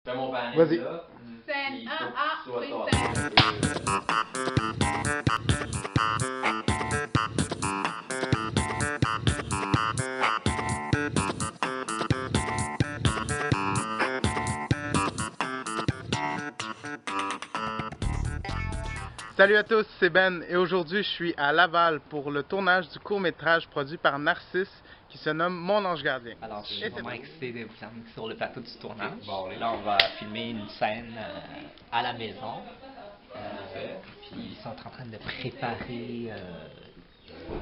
fais mon panel Vas-y. là. Scène Puis 1A, faut que tu sois freestyle. Salut à tous, c'est Ben et aujourd'hui je suis à Laval pour le tournage du court-métrage produit par Narcisse qui se nomme Mon Ange Gardien. Alors, je suis Et vraiment c'est excité de vous emmener sur le plateau du tournage. Bon, Là, on va filmer une scène à la maison. Puis ils sont en train de préparer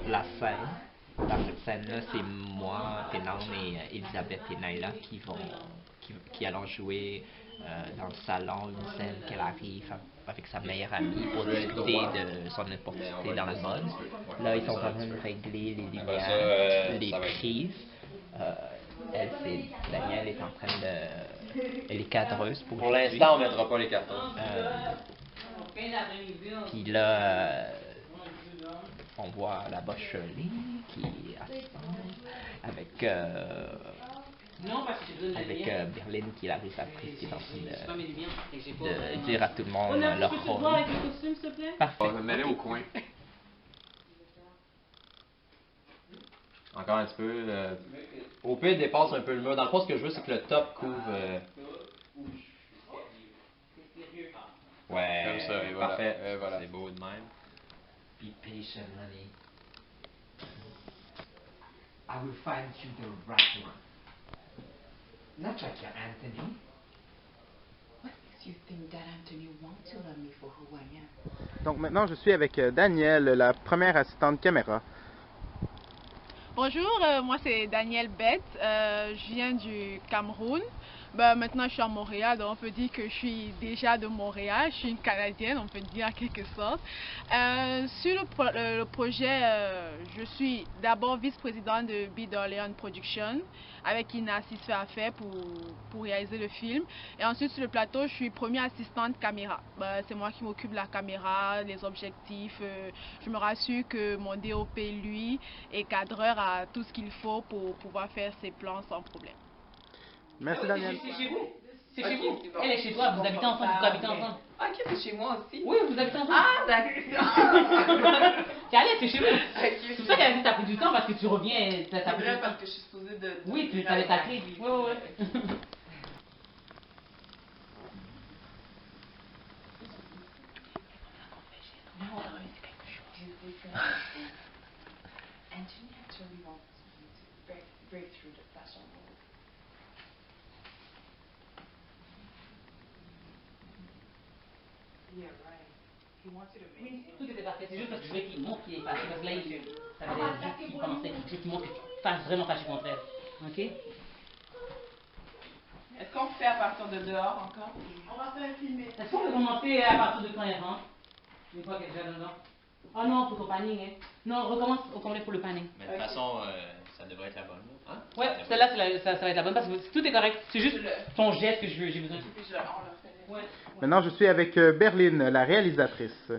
la scène. Dans cette scène-là, c'est moi, Pénan et Elisabeth et Naila qui allons jouer dans le salon une scène qu'elle arrive avec sa meilleure amie pour discuter de son opportunité dans la mode. Là, ils sont en train de régler les lumières, les prises. Elle, c'est Danielle est en train de... Elle est cadreuse Pour l'instant, on mettra pas les cartons. Puis là, on voit là-bas Shirley qui est assistante avec Berlin qui est la réalisatrice qui est en train de dire à tout le monde leur rôle. Parfait. On va me mêler au coin. Encore un petit peu. Au pire, dépasse un peu le mur. Dans le fond, ce que je veux, c'est que le top couvre. Ouais. Comme ça, et voilà. Parfait. Voilà. C'est beau de même. Be patient, honey. I will find you the right one. Not like your Anthony. What makes you think that Anthony wants to love me for who I am? Donc maintenant je suis avec Danielle, la première assistante caméra. Bonjour, moi c'est Danielle Bett, je viens du Cameroun. Maintenant je suis à Montréal, donc on peut dire que je suis déjà de Montréal, je suis une Canadienne, on peut dire en quelque sorte. Sur le projet, je suis d'abord vice-présidente de Be D'Orléans Production, avec qui Narcisse fait affaire pour réaliser le film. Et ensuite sur le plateau, je suis première assistante caméra. C'est moi qui m'occupe de la caméra, les objectifs, je me rassure que mon DOP, lui, est cadreur à tout ce qu'il faut pour pouvoir faire ses plans sans problème. Merci Danielle. C'est chez vous. C'est chez vous. Elle est chez toi, vous habitez ensemble, vous habitez ensemble. Ok, c'est chez moi aussi. Oui, vous habitez ensemble. Ah, d'accord. Allez, c'est chez vous. Ok. C'est pour ça qu'elle a dit que t'as pris du temps parce que tu reviens. C'est vrai parce que je suis supposée de... Oui, tu avais ta clé. Oui, oui, oui. Anthony actually wants you to break through the fashion world. Yeah, right. He wants you to make Oui, tout était parfait. C'est juste parce que je voulais qu'il montre qu'il est fâché. Parce que là, ça veut dire juste qu'il pensait. Je veux qu'il montre que tu fasses vraiment fâché contre elle. Ok? Est-ce qu'on fait à partir de dehors encore? On va faire filmer. Est-ce qu'on peut commencer à partir de quand elle rentre? Une fois qu'elle est déjà dedans? Oh non, pour ton panning, hein. Non, recommence au complet pour le panning. Mais de toute façon, ça devrait être la bonne. Hein? Ouais, celle-là, ça va être la bonne parce que tout est correct. C'est juste ton geste que j'ai besoin. Puis on le fait. Ouais. Maintenant je suis avec Berlin, la réalisatrice.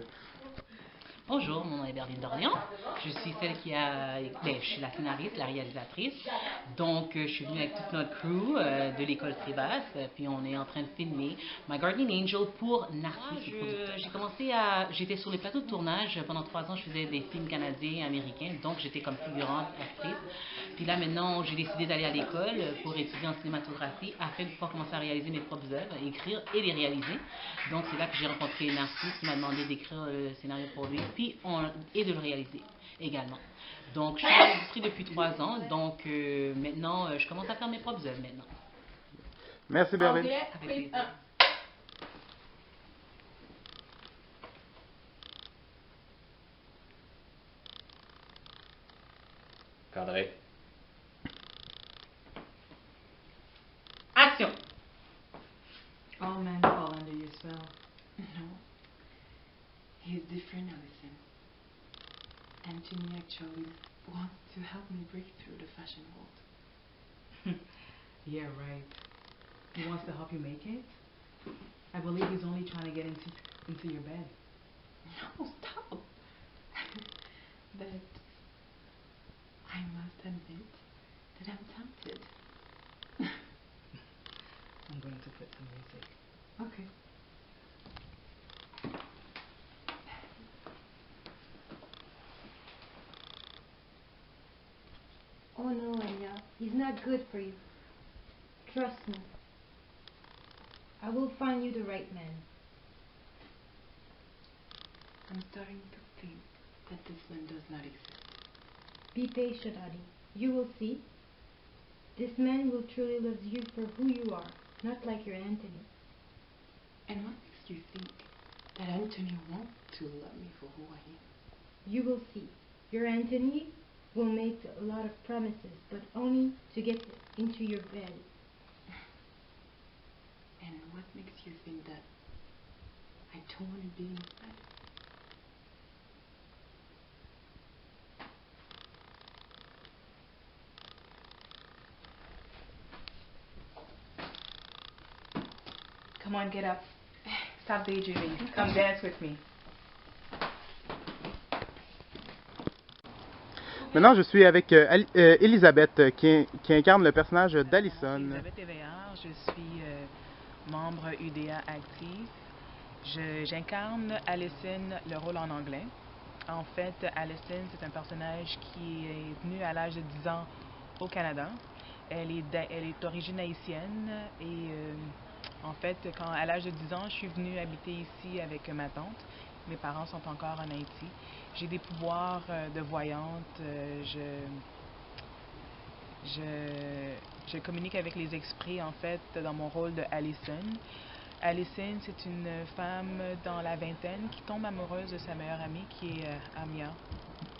Bonjour, mon nom est Berlin D'Orléans. Je suis celle qui a... je suis la scénariste, la réalisatrice. Donc, je suis venue avec toute notre crew de l'école Trébasse. Puis, on est en train de filmer My Guardian Angel pour Narcisse. J'ai commencé à... J'étais sur les plateaux de tournage. Pendant 3 ans, je faisais des films canadiens et américains. Donc, j'étais comme figurante, actrice. Puis là, maintenant, j'ai décidé d'aller à l'école pour étudier en cinématographie afin de pouvoir commencer à réaliser mes propres œuvres, écrire et les réaliser. Donc, c'est là que j'ai rencontré Narcisse qui m'a demandé d'écrire le scénario pour lui. Et de le réaliser également. Donc, je suis dans l'industrie depuis 3 ans, donc maintenant, je commence à faire mes propres œuvres maintenant. Merci Berlin. Anglais, Avec prise plaisir. 1. Cadré. Action! All men fall under your spell. No. He's different, Allison. Anthony actually wants to help me break through the fashion world. Yeah, right. He wants to help you make it? I believe he's only trying to get into your bed. No, stop. But I must admit that I'm tempted. I'm going to put some music. not good for you. Trust me. I will find you the right man. I'm starting to think that this man does not exist. Be patient, Adi. You will see. This man will truly love you for who you are, not like your Anthony. And what makes you think that Anthony wants to love me for who I am? You will see. Your Anthony will make a lot of promises, but only to get into your bed. And what makes you think that I don't want to be in his bed? Come on, get up. Stop daydreaming. Come dance with me. Maintenant, je suis avec Elisabeth qui incarne le personnage d'Allison. Elisabeth Éveillard, je suis membre UDA active. J'incarne Allison, le rôle en anglais. En fait, Allison, c'est un personnage qui est venu à l'âge de 10 ans au Canada. Elle est d'origine haïtienne et en fait, à l'âge de 10 ans, je suis venue habiter ici avec ma tante. Mes parents sont encore en Haïti. J'ai des pouvoirs de voyante. Je communique avec les esprits, en fait, dans mon rôle de Allison. Allison, c'est une femme dans la vingtaine qui tombe amoureuse de sa meilleure amie, qui est Amia.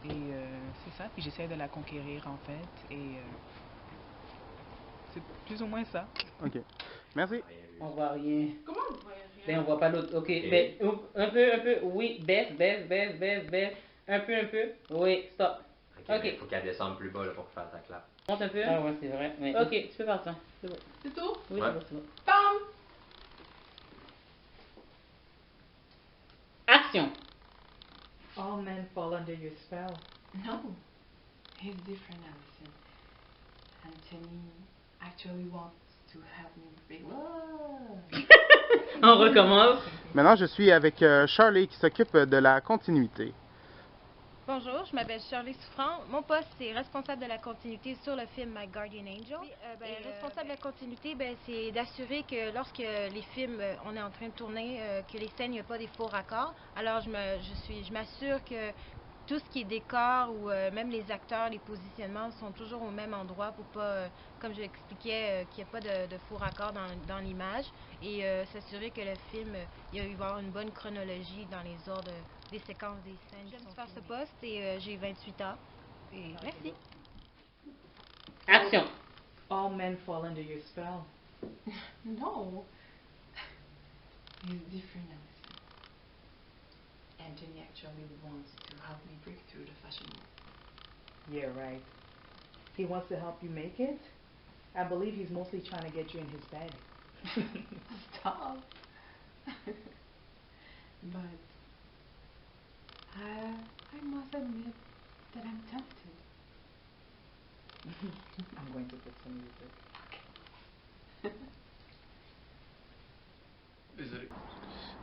Et c'est ça. Puis j'essaie de la conquérir, en fait. Et c'est plus ou moins ça. OK. Merci. On voit rien. Comment vous voyez rien? Ben, on voit pas l'autre. Ok, ben, un peu. Oui, baisse. Un peu. Oui, stop. Ok. Il faut qu'elle descende plus bas là, pour faire ta clap. Monte un peu. Ah ouais, c'est vrai. Oui. Ok, tu peux partir. C'est bon. C'est tout? Oui, Ouais. c'est bon. Bam! Action! All men fall under your spell. No, he's different, Allison. Anthony actually wants to help me break. On recommence. Maintenant, je suis avec Charlie qui s'occupe de la continuité. Bonjour, je m'appelle Shirley Souffrant. Mon poste, c'est responsable de la continuité sur le film My Guardian Angel. Oui, responsable de la continuité, c'est d'assurer que lorsque les films, on est en train de tourner, que les scènes, il n'y a pas des faux raccords. Alors, je m'assure que tout ce qui est décor ou même les acteurs, les positionnements sont toujours au même endroit pour pas, comme je l'expliquais, qu'il n'y ait pas de faux raccords dans l'image et s'assurer que le film, il va y avoir une bonne chronologie dans les ordres des séquences des scènes. J'aime faire ce poste et j'ai 28 ans. Et merci. Action! All men fall under your spell. No, he's different, Allison. Anthony actually wants to help me break through the fashion world. Yeah, right. He wants to help you make it? I believe he's mostly trying to get you in his bed. Stop. But I must admit that I'm tempted. I'm going to put some music. Désolé.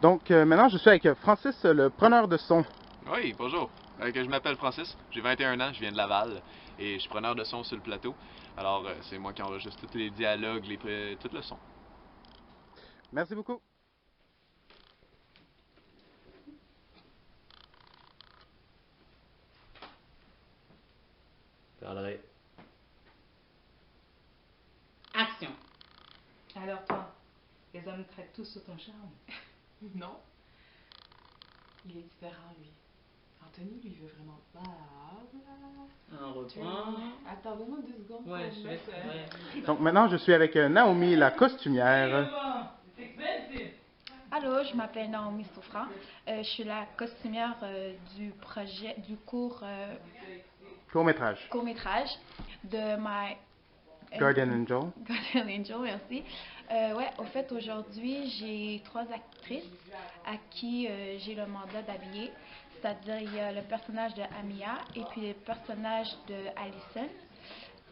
Donc, maintenant, je suis avec Francis, le preneur de son. Oui, bonjour. Je m'appelle Francis, j'ai 21 ans, je viens de Laval et je suis preneur de son sur le plateau. Alors, c'est moi qui enregistre tous les dialogues, tout le son. Merci beaucoup. André. Action! Alors toi, les hommes traitent tous sur ton charme. Non. Il est différent, lui. Anthony, lui, veut vraiment On reprend. Attends, donne-moi 2 secondes. Ouais, pour je mettre, vais. Donc, maintenant, je suis avec Naomi, la costumière. Allô, je m'appelle Naomi Souffrant. Je suis la costumière du Court-métrage. court-métrage de My Guardian Angel. Guardian Angel, merci. Ouais, au fait, aujourd'hui, j'ai 3 actrices à qui j'ai le mandat d'habiller. C'est-à-dire, il y a le personnage de Amia et puis le personnage de Allison.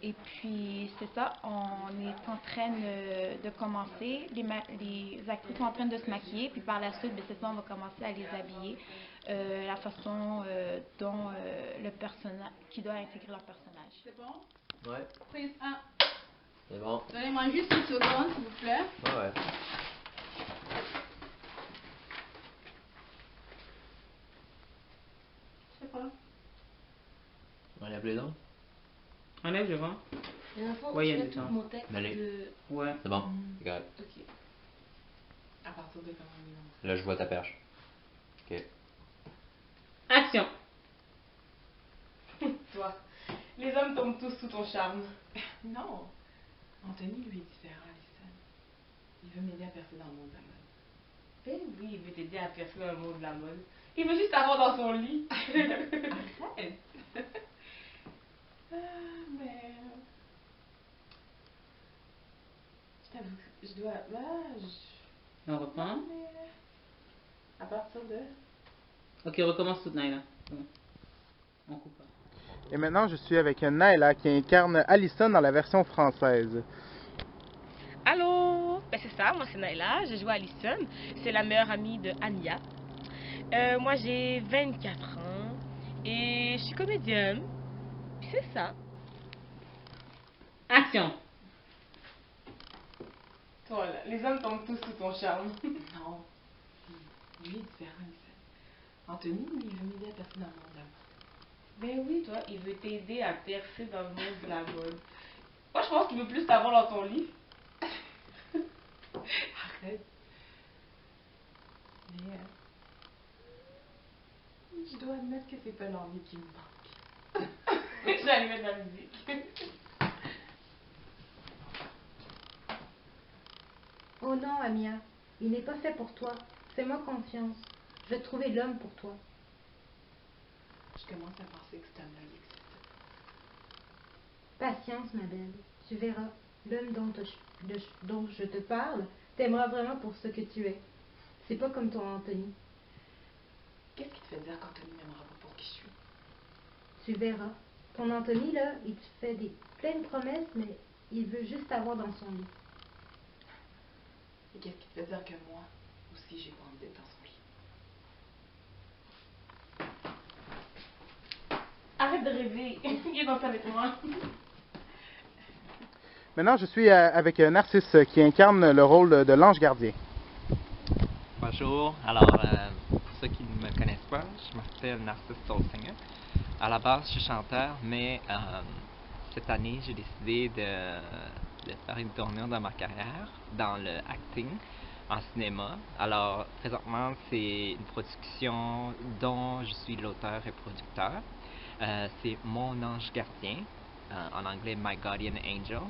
Et puis, c'est ça, on est en train de commencer. Les actrices sont en train de se maquiller, puis par la suite, c'est ça, on va commencer à les habiller. La façon dont le personnage, qui doit intégrer leur personnage. C'est bon? Ouais. Prise 1. C'est bon. Donnez-moi juste une seconde, s'il vous plaît. Ouais. Je sais pas. Enlève les dents. Enlève le vent. Et dans le fond, Ouais, il y je a fais du tout temps. mon texte Allez. de... Ouais. C'est bon. C'est correct. Ok. À partir de quand même. Là, je vois ta perche. Ok. Action. Toi, les hommes tombent tous sous ton charme. Non. Anthony, lui, est différent, Alison. Il veut m'aider à percer dans le monde de la mode. Ben oui, il veut t'aider à percer dans le monde de la mode. Il veut juste avoir dans son lit. Arrête. Mais... Je t'avoue que je dois... On reprend. À partir de... Ok, recommence toute Naila. On coupe pas. Et maintenant, je suis avec Naila qui incarne Allison dans la version française. Allô, ben c'est ça, moi c'est Naila, je joue Alison, c'est la meilleure amie de Anya. Moi j'ai 24 ans et je suis comédienne, puis c'est ça. Action. Toi, là, les hommes tombent tous sous ton charme. Non. Lui est différent, Alison. Anthony, lui, il veut m'aider à percer dans le monde de la mode. Ben oui, toi, il veut t'aider à percer dans le monde de la mode. Moi, je pense qu'il veut plus t'avoir dans ton lit. Arrête. Mais je dois admettre que c'est pas l'envie qui me manque. Je vais aller mettre de la musique. Oh non, Amia, il n'est pas fait pour toi. Fais-moi confiance. Je vais trouver l'homme pour toi. Je commence à penser que cet homme-là, il existe. Patience, ma belle. Tu verras. L'homme dont je te parle t'aimera vraiment pour ce que tu es. C'est pas comme ton Anthony. Qu'est-ce qui te fait dire qu'Anthony m'aimera pas pour qui je suis? Tu verras. Ton Anthony, là, il te fait plein de promesses, mais il veut juste t'avoir dans son lit. Et qu'est-ce qui te fait dire que moi aussi j'ai pas envie d'être dans son lit? Arrête de rêver. Viens danser avec moi. Maintenant, je suis avec Narcisse qui incarne le rôle de l'ange gardien. Bonjour, alors pour ceux qui ne me connaissent pas, je m'appelle Narcisse Solsinger. À la base, je suis chanteur, mais cette année, j'ai décidé de faire une tournure dans ma carrière dans le acting en cinéma. Alors, présentement, c'est une production dont je suis l'auteur et producteur. C'est Mon ange gardien, en anglais My Guardian Angel.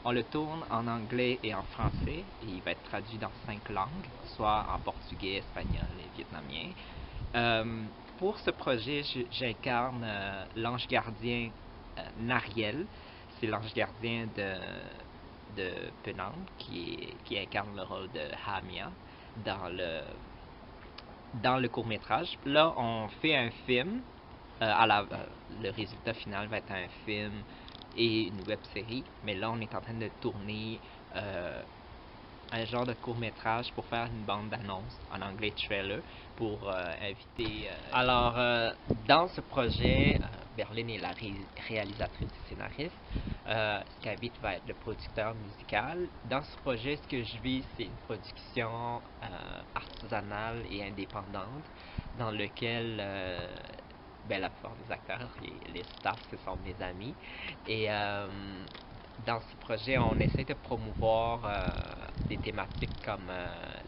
On le tourne en anglais et en français et il va être traduit dans 5 langues, soit en portugais, espagnol et vietnamien. Pour ce projet, j'incarne l'ange gardien Nariel. C'est l'ange gardien de Penang qui incarne le rôle de Hamia dans le court-métrage. Là, on fait un film. Le résultat final va être un film et une web-série, mais là on est en train de tourner un genre de court-métrage pour faire une bande-annonce, en anglais trailer, pour inviter... Alors, dans ce projet, Berlin est la réalisatrice et scénariste, Skavit va être le producteur musical. Dans ce projet, ce que je vis, c'est une production artisanale et indépendante, dans lequel... la plupart des acteurs, les staffs, ce sont mes amis. Et dans ce projet, on essaie de promouvoir des thématiques comme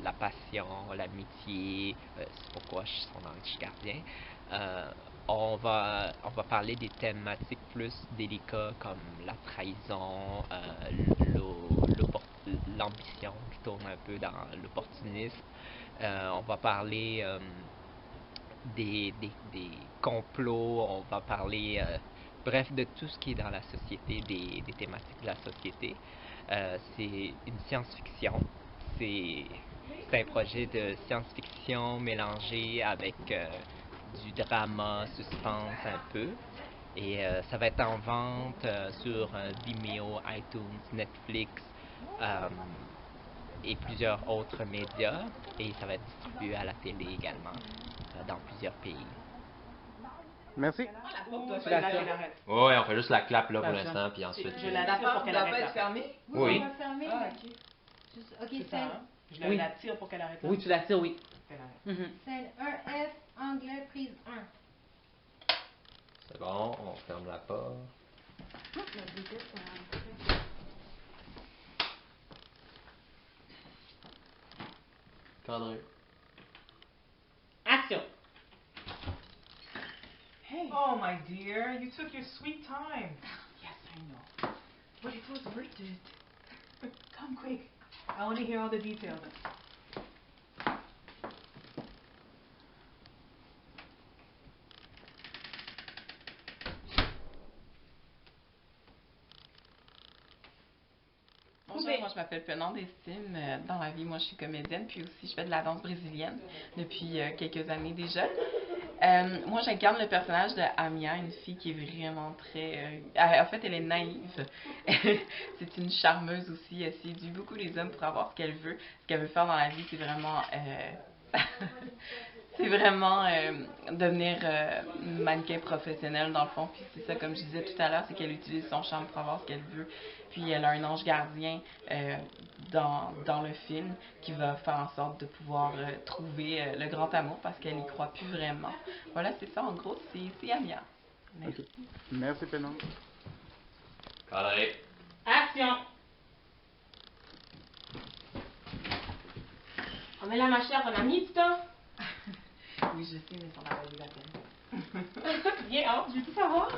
la passion, l'amitié, c'est pourquoi je suis son ange gardien. On va parler des thématiques plus délicates comme la trahison, l'ambition qui tourne un peu dans l'opportunisme. On va parler des complots, on va parler bref de tout ce qui est dans la société, des thématiques de la société. C'est une science-fiction, c'est un projet de science-fiction mélangé avec du drama, suspense un peu. Et ça va être en vente sur Vimeo, iTunes, Netflix et plusieurs autres médias. Et ça va être distribué à la télé également dans plusieurs pays. Merci. Tu la tires. Ouais, on fait juste la clap là pour Attention. l'instant, puis ensuite. Je la tire pour qu'elle arrête. doit pas être fermée? Oui. On va fermer. Ah, ok. Ok, C'est ça, scène, hein? Je la tire pour qu'elle arrête. là. Oui, tu la tires, oui. Qu'elle arrête. Mhm. scène 1F, anglais, prise 1. C'est bon, on ferme la porte. Cadré. Action! Hey. Oh, my dear, you took your sweet time. Yes, I know. But it was worth it. Come quick. I want to hear all the details. Bonjour, moi je m'appelle Penande Estime. Dans la vie, moi je suis comédienne, puis aussi je fais de la danse brésilienne depuis quelques années déjà. Moi j'incarne le personnage de Amia, une fille qui est vraiment très... en fait, elle est naïve. C'est une charmeuse aussi. Elle séduit beaucoup les hommes pour avoir ce qu'elle veut. Ce qu'elle veut faire dans la vie, c'est vraiment... c'est vraiment devenir mannequin professionnel dans le fond. Puis c'est ça, comme je disais tout à l'heure, c'est qu'elle utilise son charme pour avoir ce qu'elle veut. Puis elle a un ange gardien dans le film qui va faire en sorte de pouvoir trouver le grand amour parce qu'elle n'y croit plus vraiment. Voilà, c'est ça en gros, c'est Amia. Merci. Okay. Merci Pénante. Cadré. Action! Oh, mais là, ma chère, on a mis du temps. Oui, je sais, mais ça en a valu la peine. Viens, hein, je veux tout savoir.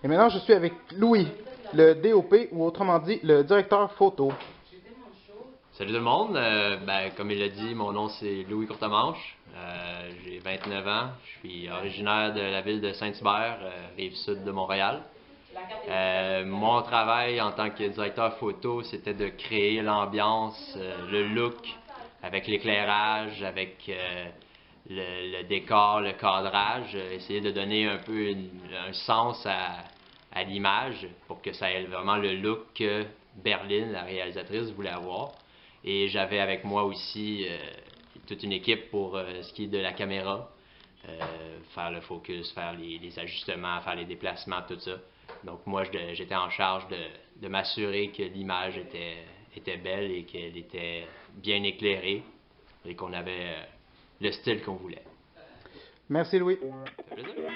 Et maintenant, je suis avec Louis, le DOP, ou autrement dit, le directeur photo. Salut tout le monde. Comme il l'a dit, mon nom c'est Louis Courtemanche. J'ai 29 ans. Je suis originaire de la ville de Saint-Hubert, rive sud de Montréal. Mon travail en tant que directeur photo, c'était de créer l'ambiance, le look, avec l'éclairage, avec le décor, le cadrage, essayer de donner un peu un sens à l'image pour que ça ait vraiment le look que Berlyn, la réalisatrice, voulait avoir. Et j'avais avec moi aussi toute une équipe pour ce qui est de la caméra, faire le focus, faire les ajustements, faire les déplacements, tout ça. Donc moi, j'étais en charge de m'assurer que l'image était belle et qu'elle était bien éclairée et qu'on avait le style qu'on voulait. Merci Louis. Ça fait plaisir.